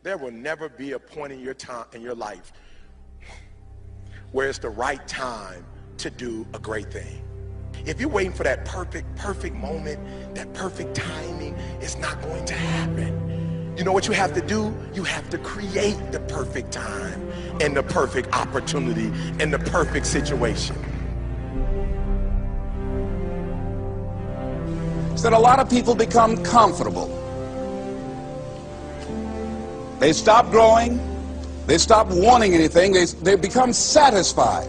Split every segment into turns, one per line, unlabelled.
There will never be a point in your time in your life where it's the right time to do a great thing. If you're waiting for that perfect moment, that perfect timing, it's not going to happen. You know what you have to do? You have to create the perfect time and the perfect opportunity and the perfect situation.
So that a lot of people become comfortable. They stop growing. They stop wanting anything. They become satisfied.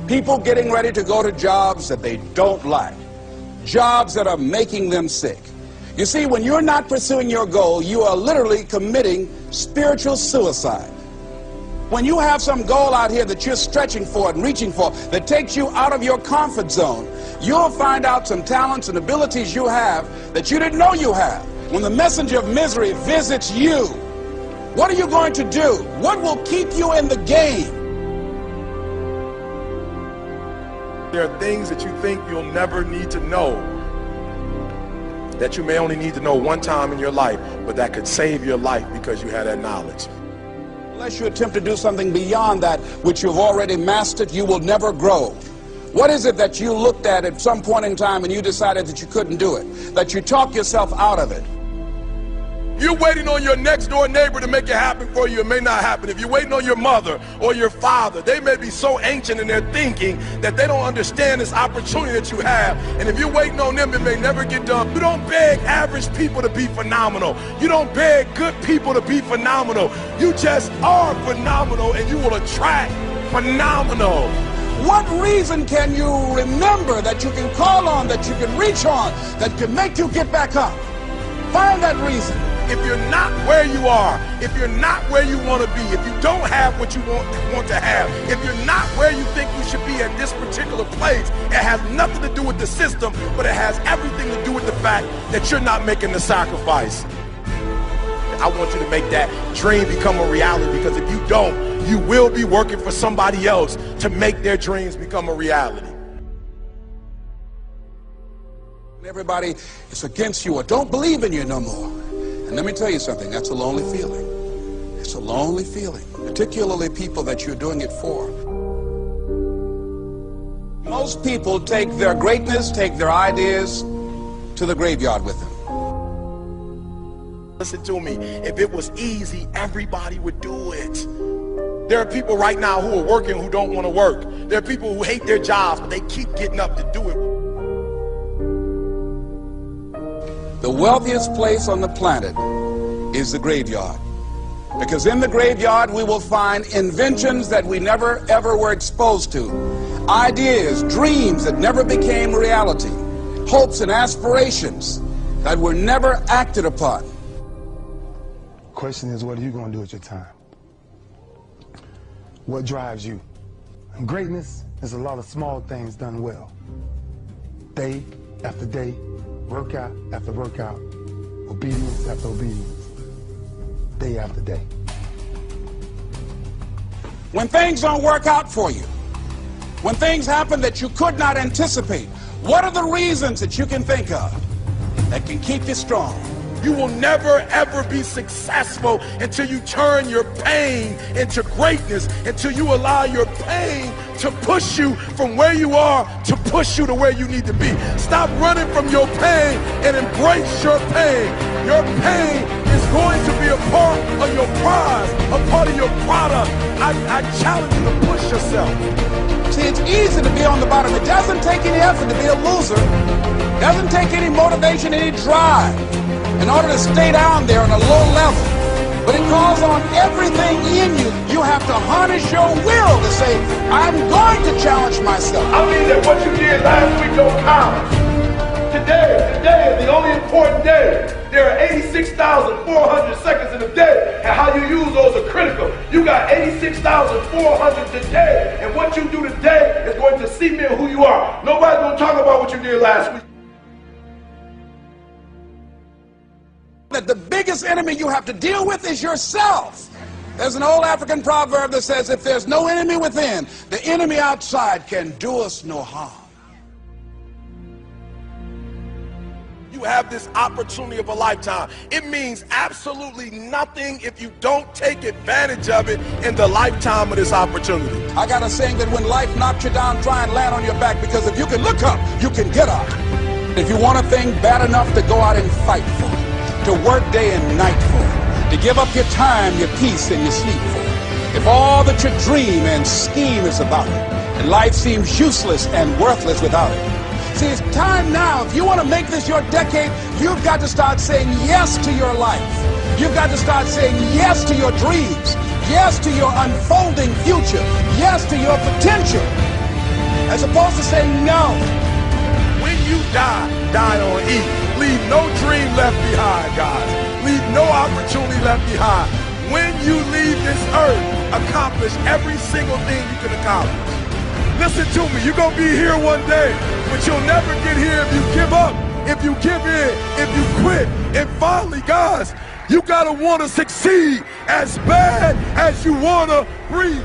People getting ready to go to jobs that they don't like. Jobs that are making them sick. You see, when you're not pursuing your goal, you are literally committing spiritual suicide. When you have some goal out here that you're stretching for and reaching for that takes you out of your comfort zone, you'll find out some talents and abilities you have that you didn't know you have. When the messenger of misery visits you, what are you going to do? What will keep you in the game?
There are things that you think you'll never need to know, that you may only need to know one time in your life, but that could save your life because you had that knowledge.
Unless you attempt to do something beyond that which you've already mastered, you will never grow. What is it that you looked at some point in time and you decided that you couldn't do it, that you talked yourself out of it?
You're waiting on your next door neighbor to make it happen for you. It may not happen. If you're waiting on your mother or your father, they may be so ancient in their thinking that they don't understand this opportunity that you have. And if you're waiting on them, it may never get done. You don't beg average people to be phenomenal. You don't beg good people to be phenomenal. You just are phenomenal, and you will attract phenomenal.
What reason can you remember that you can call on, that you can reach on, that can make you get back up? Find that reason.
If you're not where you are, if you're not where you want to be, if you don't have what you want to have, if you're not where you think you should be at this particular place, it has nothing to do with the system, but it has everything to do with the fact that you're not making the sacrifice. I want you to make that dream become a reality, because if you don't, you will be working for somebody else to make their dreams become a reality.
Everybody is against you or don't believe in you no more. And let me tell you something, that's a lonely feeling. It's a lonely feeling, particularly people that you're doing it for. Most people take their greatness, take their ideas to the graveyard with them.
Listen to me, if it was easy, everybody would do it. There are people right now who are working who don't want to work. There are people who hate their jobs, but they keep getting up to do it.
The wealthiest place on the planet is the graveyard. Because in the graveyard we will find inventions that we never ever were exposed to. Ideas, dreams that never became reality. Hopes and aspirations that were never acted upon.
The question is, what are you going to do with your time? What drives you? And greatness is a lot of small things done well. Day after day, workout after workout, obedience after obedience, day after day.
When things don't work out for you, when things happen that you could not anticipate, what are the reasons that you can think of that can keep you strong?
You will never ever be successful until you turn your pain into greatness, until you allow your pain to push you from where you are to push you to where you need to be. Stop running from your pain and embrace your pain. Your pain is going to be a part of your prize, a part of your product. I challenge you to push yourself.
See, it's easy to be on the bottom. It doesn't take any effort to be a loser. It doesn't take any motivation, any drive in order to stay down there on a low level. But it calls on everything in you. You have to harness your will to say, I'm going to challenge myself.
I mean that what you did last week don't count. Today is the only important day. There are 86,400 seconds in a day, and how you use those are critical. You got 86,400 today, and what you do today is going to cement who you are. Nobody's going to talk about what you did last week.
That the biggest enemy you have to deal with is yourself. There's an old African proverb that says, if there's no enemy within, the enemy outside can do us no harm. You
you have this opportunity of a lifetime. It means absolutely nothing if you don't take advantage of it in the lifetime of this opportunity.
I got a saying that when life knocks you down, try and land on your back, because if you can look up, you can get up. If you want a thing bad enough to go out and fight for it, to work day and night for it, to give up your time, your peace, and your sleep for it, if all that you dream and scheme is about it, and life seems useless and worthless without it. See, it's time now. If you want to make this your decade, you've got to start saying yes to your life. You've got to start saying yes to your dreams, yes to your unfolding future, yes to your potential, as opposed to saying no.
When you die, die on E. Leave no dream left behind, guys. Leave no opportunity left behind. When you leave this earth, accomplish every single thing you can accomplish. Listen to me, you're going to be here one day, but you'll never get here if you give up, if you give in, if you quit. And finally, guys, you got to want to succeed as bad as you want to breathe.